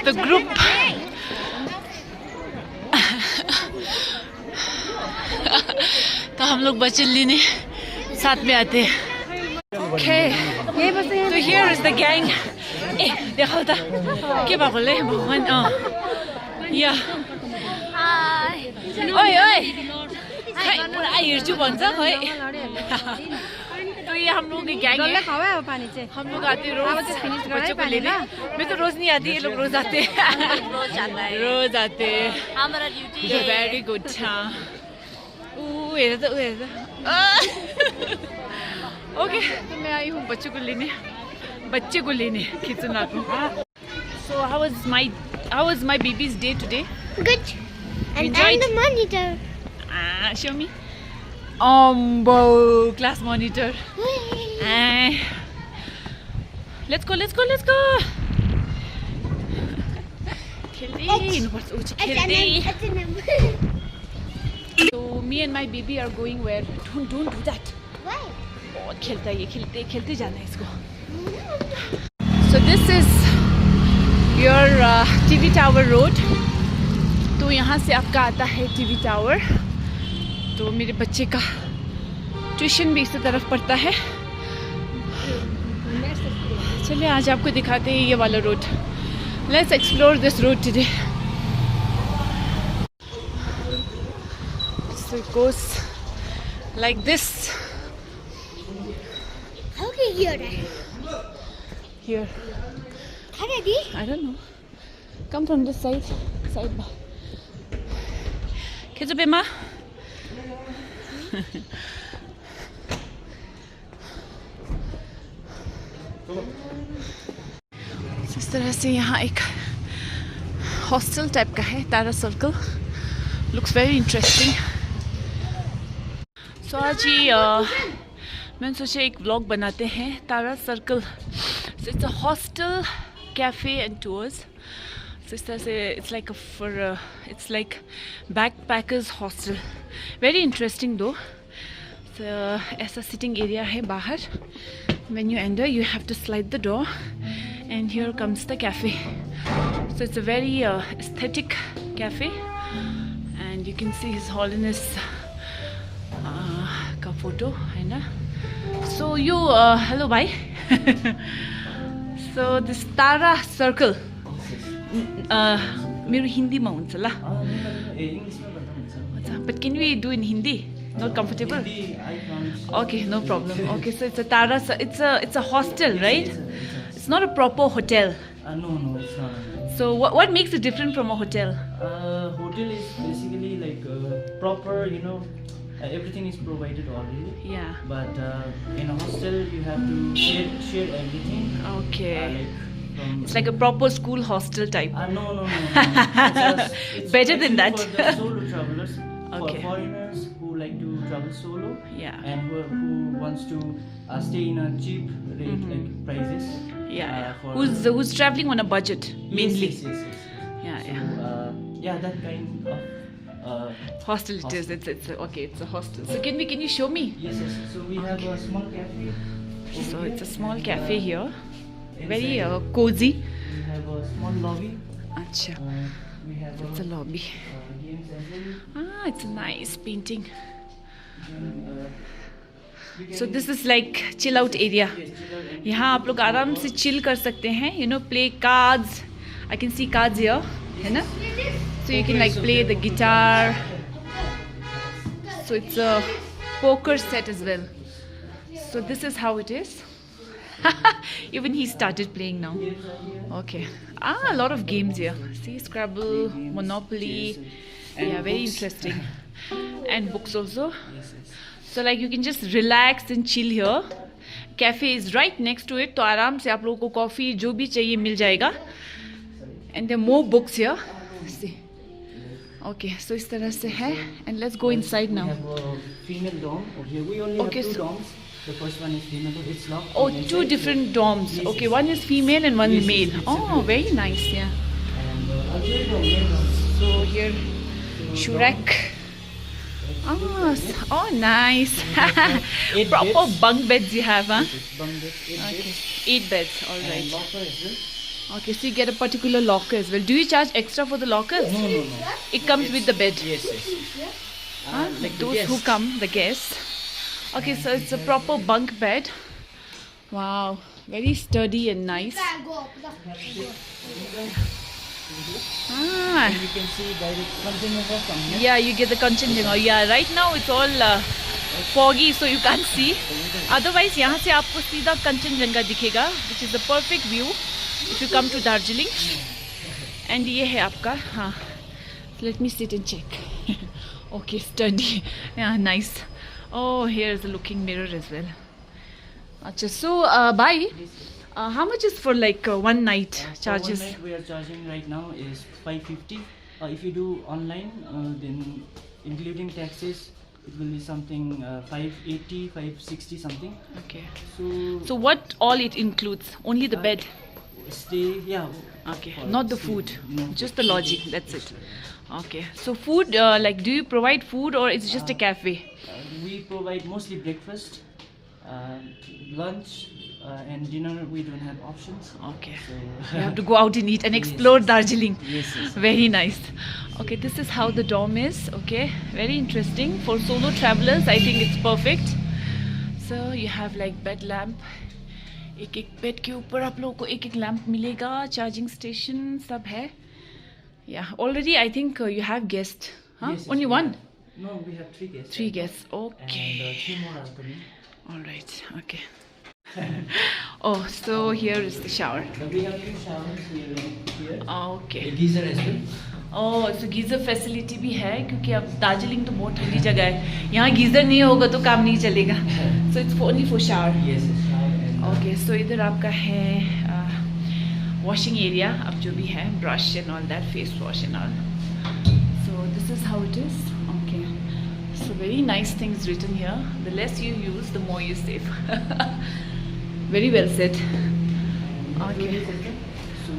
the group. तो हम लोग बच्चे लेने साथ में आते हैं. Okay. So here is the gang. देखो त के भएको ले भगवान. या ओइ ओइ खै पुरा हिर्छु भन्छ खै. तो ये हम लोग की गैंग है. हम लोग आते रोज बच्चों को लेने. मैं तो रोज नहीं आती, ये लोग रोज आते हैं. रोज आते हैं. हमारा ड्यूटी है. Very good. हाँ. हेर त हेर त. ओके, तो मैं आई हूँ बच्चों को लेने. बच्चे को लेने खिचुना को. So how was my baby's day today? Good. And the monitor. Show me. Class monitor. Let's go. So me and my baby are going where? Don't do that. Why? खेलते जाना है इसको. So this is your TV Tower Road. तो यहाँ से आपका आता है TV Tower. तो मेरे बच्चे का ट्यूशन भी इसी तरफ पड़ता है. चलिए आज आपको दिखाते हैं ये वाला road. Let's explore this road today. So it goes like this. How can you hear that? Here. How did he? I don't know. Come from this side. Bar. Kids up, Emma. इस तरह से यहाँ एक hostel type का है. तारा circle. Looks very interesting. So आज ही मैंने सोचा एक व्लॉग बनाते हैं. तारा circle. So it's a hostel, cafe and tours. So it's like it's like backpackers hostel. Very interesting though. So ऐसा sitting area है बाहर. When you enter, you have to slide the door, and here comes the cafe. So it's a very aesthetic cafe, and you can see His Holiness का photo है ना. So you hello bye. So this Tara Circle. मेरो हिन्दीमा हुन्छ ल. But can we do in Hindi? Not comfortable? Okay, no problem. Okay, so it's a Tara. It's a hostel, right? It's not a proper hotel. No, it's not. So what makes it different from a hotel? Hotel is basically like proper, everything is provided already. Yeah. But in a hostel, you have to share everything. Okay. It's like a from proper school hostel type. No. It's Better than actually that. For the solo travelers, Okay. for foreigners who like to travel solo, Yeah. and who wants to stay in a cheap rate, like prices. Yeah. for Who's traveling on a budget mainly? Yes. Yeah. That kind of Hostel it is. It's okay. It's a hostel. So can you show me? Yes. So we have a small cafe. So it's a small cafe here. Very cozy. We have a small lobby. Acha. We have It's a lobby. games as well. It's a nice painting. We So this is like chill out area. यहाँ आप लोग आराम से chill कर सकते हैं. Play cards. I can see cards here. है ना? So you can like play the guitar. So it's a poker set as well. So this is how it is. Even he started playing now. Okay. A lot of games here. See, Scrabble, Monopoly. Yeah, very interesting. And books also. So like you can just relax and chill here. Cafe is right next to it. तो आराम से आप लोगों को coffee जो भी चाहिए मिल जाएगा. And there are more books here. See. Okay, so इस तरह से है. And let's go inside now. We have a female dorm over here. We only Okay, have two so- dorms. The first one is female. It's locked. Oh, on the two inside. different dorms. Yes, Okay, yes. one is female and one Yes, yes, male. it's Oh, separate. very nice. Yeah. And I'll show you the main dorm. So here, Shurek. Oh, nice. Eight Proper beds. bunk beds you have, huh? Bunk beds, 8 Okay. beds. 8 beds. All And right. locker as well. Okay, so you get a particular locker as well. Do you charge extra for the lockers? No. It comes with the bed. Yes. Like the Those who guests. come, the guests. Okay, so it's a proper bunk bed. Wow, very sturdy and nice. Ah, You can see direct Kanchenjunga from here. yeah, you get the Kanchenjunga. Yeah, right now it's all foggy, so you can't see. Otherwise, यहाँ से आपको सीधा Kanchenjunga दिखेगा, which is the perfect view if you come to Darjeeling. And ये है आपका, हाँ. Let me sit and check. Okay, sturdy. Yeah, nice. Oh, here is a looking mirror as well. Acha, so bye. How much is for like one night charges? For one night we are charging right now is 550. If you do online, then including taxes, it will be something 580, 560 something. Okay. So So what all it includes? Only the bed? stay, yeah. Okay, for not the stay. food, No, just the lodging. That's it. Okay. So food, like, do you provide food or it's just a cafe? We provide mostly breakfast, lunch, and dinner. We don't have options. Okay. So You have to go out and eat and explore Darjeeling. Yes. Very nice. Okay, this is how the dorm is. Okay, very interesting. For solo travelers, I think it's perfect. So you have like bed lamp. एक bed के ऊपर आप लोगों को एक lamp मिलेगा, charging station सब है. Yeah, already I think you have guests. Huh? Yes, Only we one? have- No, we have 3 guests. 3 guests. And Okay. 3 more are coming. All right. Okay. Oh, so here is the shower. But we have 2 showers here. Okay. A geyser as well. Oh so geyser facility भी है क्योंकि अब दार्जिलिंग तो बहुत ठंडी जगह है, यहाँ गीज़र नहीं होगा तो काम नहीं चलेगा. So it's only for shower. Yes, a shower and okay, so इधर आपका है वॉशिंग एरिया, अब जो भी है brush and all that, face wash and all. So this is how it is. Okay, so very nice things written here. The less you use the more you save. Very well said. Okay. So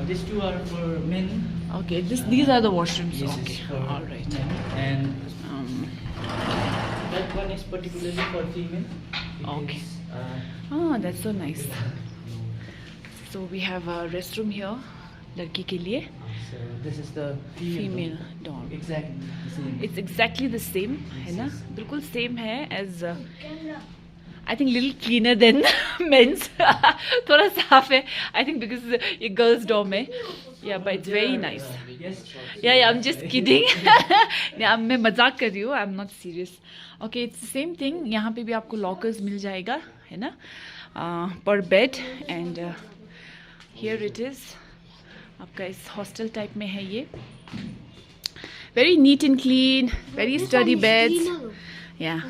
these 2 are for men. Okay, these are the washrooms. Yes, Okay, it's for all right. men. And Um, that one is particularly for female. It Okay. is, that's so nice. So we have a restroom here, लड़की के लिए. so this is the Female dorm. Exactly the same. It's exactly the same, है ना? बिल्कुल same है as I think little cleaner than men's. थोड़ा साफ है. I think because ये girls dorm है. Yeah, but it's very nice. Yes. Yeah, I'm just kidding. Yeah, मैं मजाक कर रही हूँ. I'm not serious. Okay, it's the same thing. यहाँ पे भी आपको lockers मिल जाएगा, है ना? Per bed and here it is. आपका इस hostel type में है ये. Very neat and clean. Very sturdy beds. Yeah.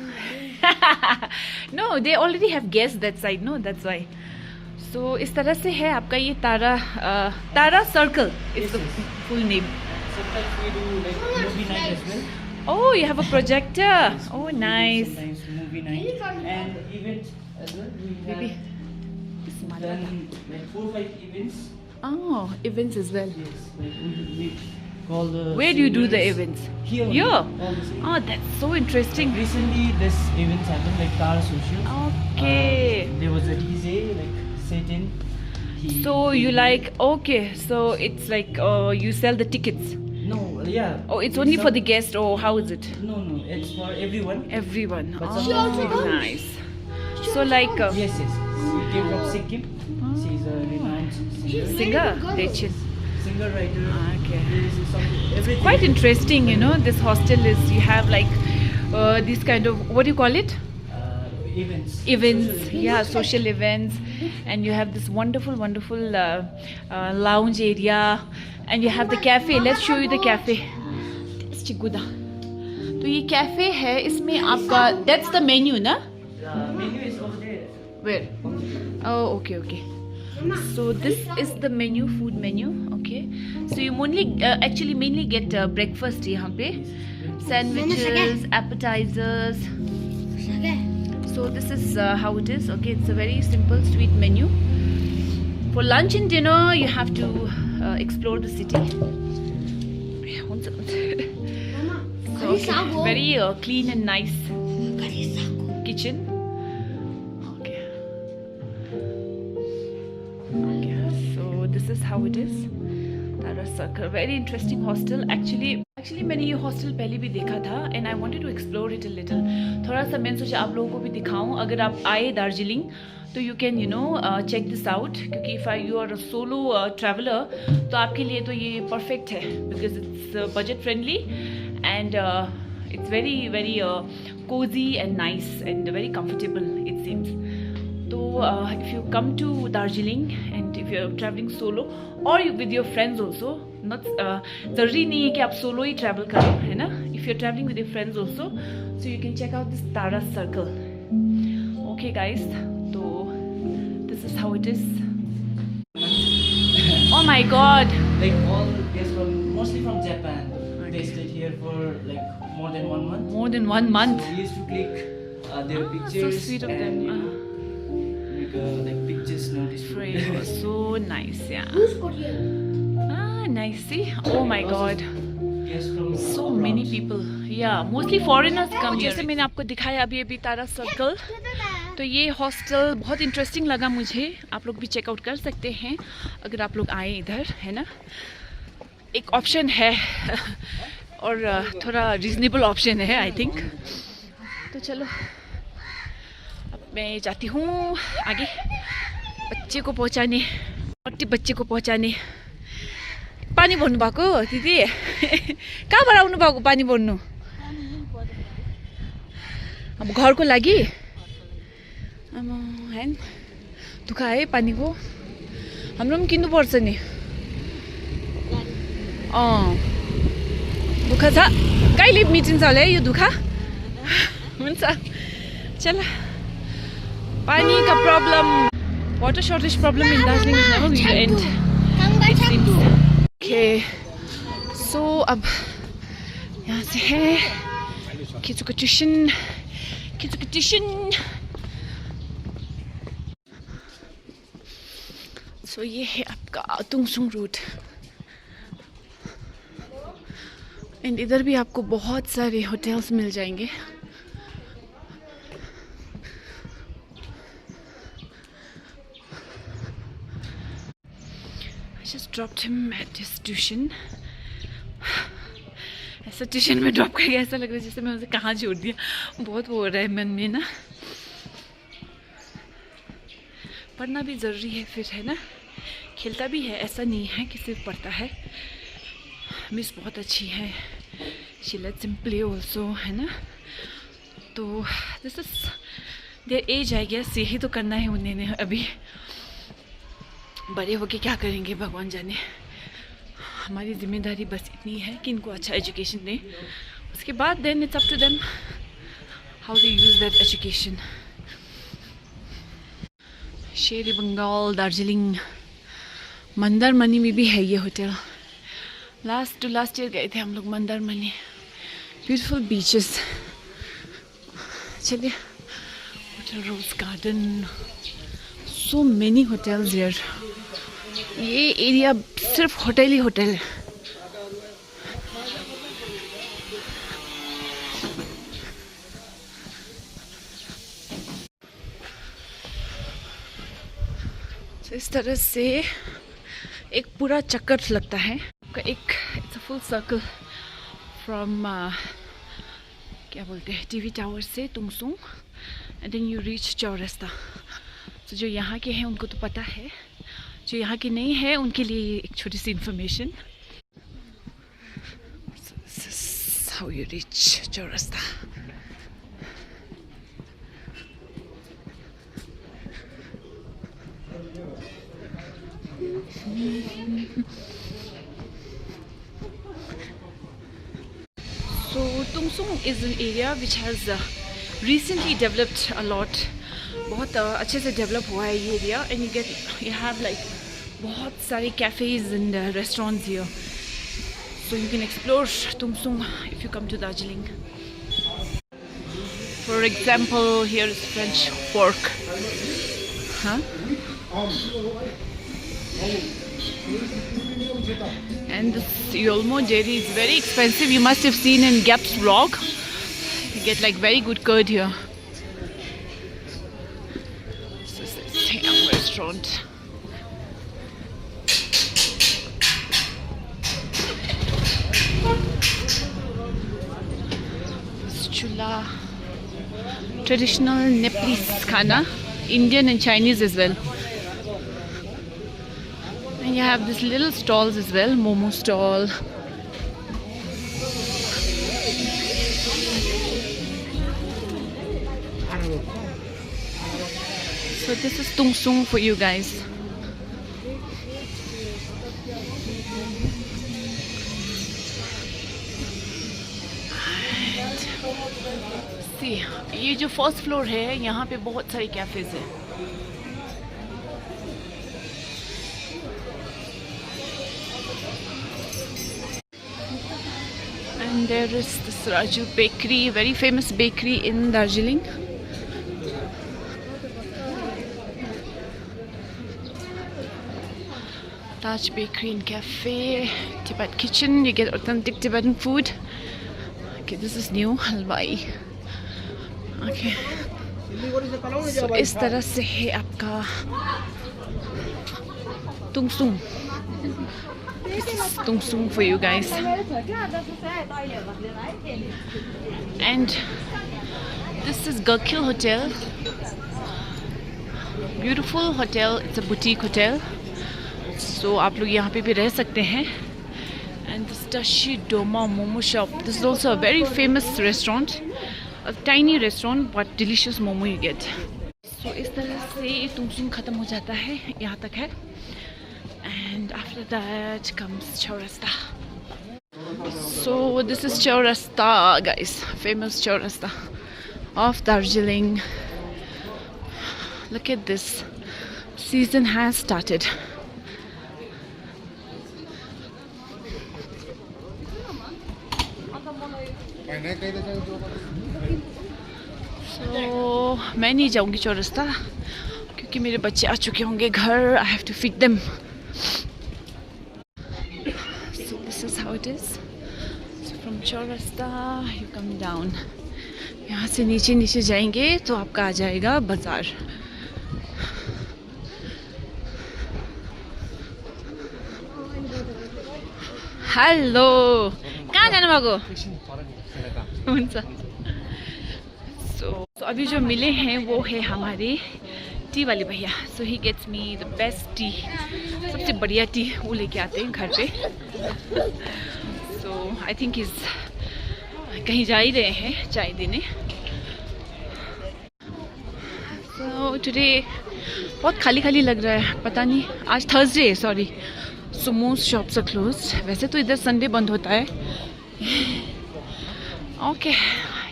No, they already have guests that side. No, that's why. So इस तरह से है आपका ये तारा circle. It's the full name. Sometimes we do like movie night as well. Oh, you have a projector. Oh, nice. Sometimes movie night and events as well. We Maybe. have done like 4 or 5 events. Oh, events as well. Yes, like we call the. Where do you do the singers events? Here. Here? All the same. Oh, that's so interesting. Recently, this events happened like Car Social. Okay. There was a DJ like set in. So you like, okay, so it's like you sell the tickets. No, yeah. Oh, it's only for the guest, or how is it? No, it's for everyone. Everyone. But Oh, sometimes nice. So like Yes. She came from Sikkim. She's a renowned singer. singer, Rachel. Singer, writer. Okay. There is some everything. Quite interesting, you know. This hostel is, you have like this kind of, what do you call it? Events. Events, Social yeah, social events, and you have this wonderful lounge area, and you have the cafe. Let's show you the cafe. चिकुदा. तो ये cafe है, इसमें आपका, that's the menu ना? The menu is over there. Where? Oh, okay. So this is the menu, food menu. Okay. So you actually mainly get breakfast यहाँ पे, sandwiches, appetizers. So this is how it is. Okay, it's a very simple sweet menu. For lunch and dinner, you have to explore the city. So, okay, very clean and nice kitchen. Okay. So this is how it is. Tara Circle, very interesting hostel. Actually मैंने ये hostel पहले भी देखा था and I wanted to explore it a little. थोड़ा सा मैंने सोचा आप लोगों को भी दिखाऊं. अगर आप आए दार्जिलिंग तो you can check this out. क्योंकि if you are a solo traveler तो आपके लिए तो ये perfect है because it's budget friendly and it's very cozy and nice and very comfortable it seems. So if you come to Darjeeling and if you're traveling solo or with your friends also, not ज़रूरी नहीं है कि आप solo ही travel करो, है ना? If you're traveling with your friends also, so you can check out this Tara Circle. Okay guys, so this is how it is. Oh my God! Like all guests mostly from Japan. They stayed here for like more than 1 month. More than 1 month. So we used to click their pictures. So sweet of them. Like pictures notice. So nice, yeah. Who's Korean? Nice. See? Oh my God. Guests from So abroad. many people. Yeah, mostly foreigners come here. जैसे मैंने आपको दिखाया अभी तारा circle, तो ये hostel बहुत interesting लगा मुझे. आप लोग भी चेकआउट कर सकते हैं अगर आप लोग आए इधर, है ना. एक ऑप्शन है और थोड़ा रीजनेबल ऑप्शन है आई थिंक. तो चलो अब मैं जाती हूँ आगे बच्चे को पहुँचाने, बच्चे को पहुँचाने. पानी भर्नु भएको दिदी कहाँबाट आउनु भएको पानी भर्नु? अब घरको लागि हैन दुःख है पानीको. हाम्रो पनि किन्नुपर्छ नि. दुःख छ. कहिले मिटिन्छ होला है यो दुःख? हुन्छ चल. पानी का problem, water shortage problem in Darjeeling is never going to end it seems. Okay so अब यहाँ से है किचुका ट्यूशन. सो ये है आपका तुंगसुंग रूट एंड इधर भी आपको बहुत सारे होटल्स मिल जाएंगे. Just dropped him at his tuition. ऐसा ट्यूशन में ड्रॉप करके ऐसा लग रहा है जैसे मैं उसे कहाँ छोड़ दिया. बहुत वो हो रहा है मन में ना. पढ़ना भी ज़रूरी है फिर, है ना. खेलता भी है, ऐसा नहीं है कि सिर्फ पढ़ता है. मिस बहुत अच्छी है. She lets him play also, है ना. तो this is their age I guess. यही तो करना है उन्हें अभी. बड़े होके क्या करेंगे भगवान जाने. हमारी जिम्मेदारी बस इतनी है कि इनको अच्छा एजुकेशन दें. उसके बाद then it's up to them how they use that education. शेर बंगाल दार्जिलिंग मंदारमनी में भी है ये होटल. लास्ट ईयर गए थे हम लोग मंदारमनी. Beautiful beaches. चलिए hotel rose garden. So many hotels here. ये एरिया सिर्फ होटल ही होटल है. तो इस तरह से एक पूरा चक्कर लगता है. It's a full circle from क्या बोलते हैं टीवी टावर से तुंगसुंग एंड देन यू रीच चौरस्ता. तो जो यहाँ के हैं उनको तो पता है, जो यहाँ के नहीं है उनके लिए एक छोटी सी information. This is how you reach Chowrasta. So Tungsung is an area which has recently developed a lot. बहुत अच्छे से डेवलप हुआ है ये area. And you have like बहुत सारे cafes and restaurants here. So you can explore Tungsung if you come to Darjeeling. For example here is French Fork. हाँ. And this Yolmo jerry is very expensive. You must have seen in Gap's vlog. You get like very good curd here. This is a restaurant. chula, traditional Nepalese khana, Indian and Chinese as well. And you have these little stalls as well, momo stall. So this is Tung Sung for you guys. See, ये जो first floor है यहाँ पे बहुत सारे cafes हैं. And there is this Raju Bakery, very famous bakery in Darjeeling. Taj Bakery and Cafe, Tibet Kitchen, you get authentic Tibetan food. Okay, this is new, halwai. Okay. So इस तरह से है आपका Tung Sung. This is Tung Sung for you guys. And this is Gurkhill Hotel. Beautiful hotel. It's a boutique hotel. So आप लोग यहाँ पे भी रह सकते हैं. And this Tashi Doma Momo shop. This is also a very famous restaurant. A tiny restaurant but delicious momo you get. So इस तरह से Tung Sung खत्म हो जाता है. यहाँ तक है. And after that comes Chaurasta. So this is Chaurasta, guys. Famous Chaurasta of Darjeeling. Look at this. Season has started. So मैं नहीं जाऊँगी चौरस्ता क्योंकि मेरे बच्चे आ चुके होंगे घर. I have to feed them. So this is how it is. So from Chaurasta you come down. यहाँ से नीचे नीचे जाएंगे तो आपका आ जाएगा बाजार. हेलो, कहाँ जानु भएको? हुन्छ. So अभी जो मिले हैं वो है हमारे टी वाले भैया. So he gets me the best tea. सबसे बढ़िया टी वो लेके आते हैं घर पे. So I think he's कहीं जा ही रहे हैं चाय देने. So today बहुत खाली खाली लग रहा है. पता नहीं, आज थर्सडे है. Sorry. So most shops are closed. वैसे तो इधर संडे बंद होता है. Okay,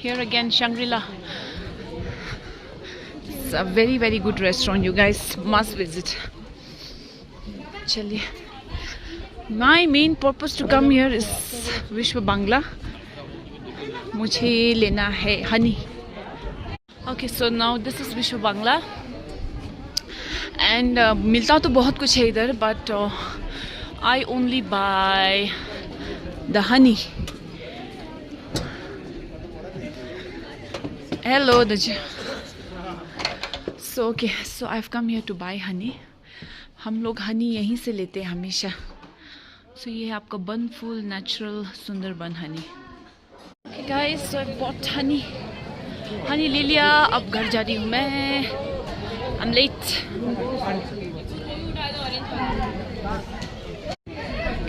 here again Shangri-La. It's a very very good restaurant. You guys must visit. चलिए. My main purpose to come here is विश्व बांग्ला. मुझे लेना है honey. Okay, so now this is विश्व बांग्ला. And मिलता तो बहुत कुछ है इधर, but I only buy the honey. Hello, Daj. So okay, so I've come here to buy honey. हम लोग honey यहीं से लेते हैं हमेशा. So ये है आपका Banful Natural Sundarban honey. Okay guys, so I bought honey. Honey ले लिया. अब घर जा रही हूँ मैं. I'm late. Look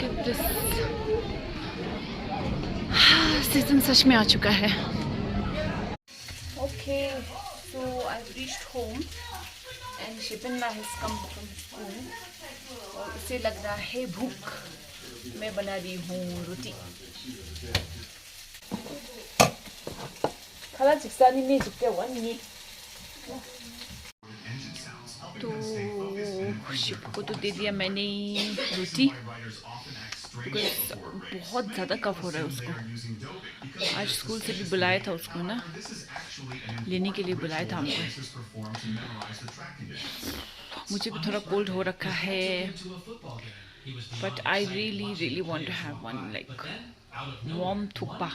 at this. Season सच में आ चुका है. Okay, so I've reached home and Shipinda has come from school. और इसे लग रहा है भूख. मैं बना रही हूँ रोटी. खाना चिक्सा नहीं चिक्के वनी. तो शिपू को तो दे दिया मैंने रोटी. बहुत ज़्यादा कफ हो रहा है उसको. आज स्कूल से भी बुलाया था उसको ना, लेने के लिए बुलाया था हमको. मुझे भी थोड़ा कोल्ड हो रखा है. But I really really want to have one like warm thukpa.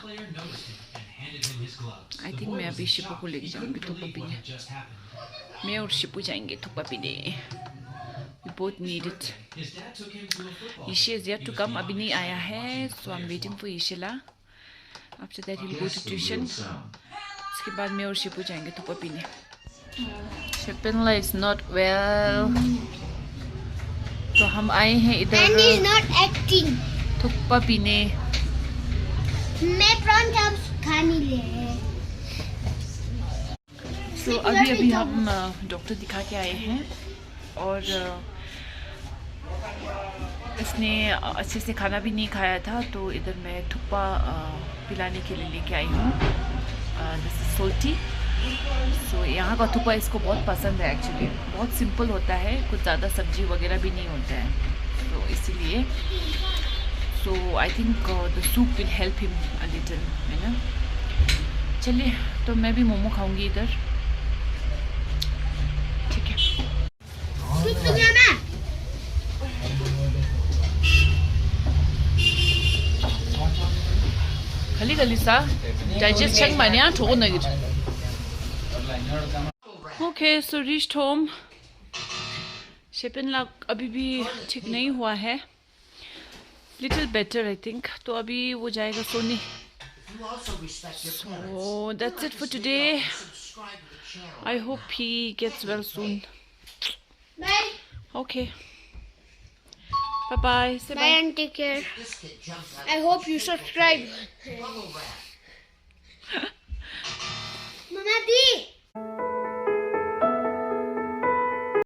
I think मैं अभी शिपू को लेके जाऊँगी थुप्पा पीने. मैं और शिपू जाएंगे थुप्पा पीने. We both need it. Ishi is yet to come. अभी नहीं आया है. So I'm waiting for Ishila. After that he'll go to tuition. उसके बाद मैं और शिपू जाएंगे थुप्पा पीने. शिपिनला इज नॉट वेल, तो हम आए हैं And he's इधर not acting. थुप्पा पीने. मैं prawn chops खा नहीं ले. तो अभी हम डॉक्टर दिखा के आए हैं और इसने अच्छे से खाना भी नहीं खाया था, तो इधर मैं थुप्पा पिलाने के लिए लेके आई हूँ. दिस इज सोल्टी. सो यहाँ का थुप्पा इसको बहुत पसंद है. एक्चुअली बहुत सिंपल होता है, कुछ ज़्यादा सब्जी वगैरह भी नहीं होता है, तो इसीलिए so I think the soup will help him a little, है ना. चलिए, तो मैं भी मोमो खाऊंगी इधर. ठीक है. Soup to gया मैं. खाली गलीसा डाइजेस्ट चेक मानिया ठोको नगिर. ओके, सो रीच्ड होम. शिपिनला अभी भी ठीक नहीं हुआ है, लिटिल बेटर आई थिंक. तो अभी वो जाएगा सोने. So that's it for today. I hope he gets well soon. Bye. Okay. Bye bye. Say Bye and take care. I hope you subscribe. Mama di.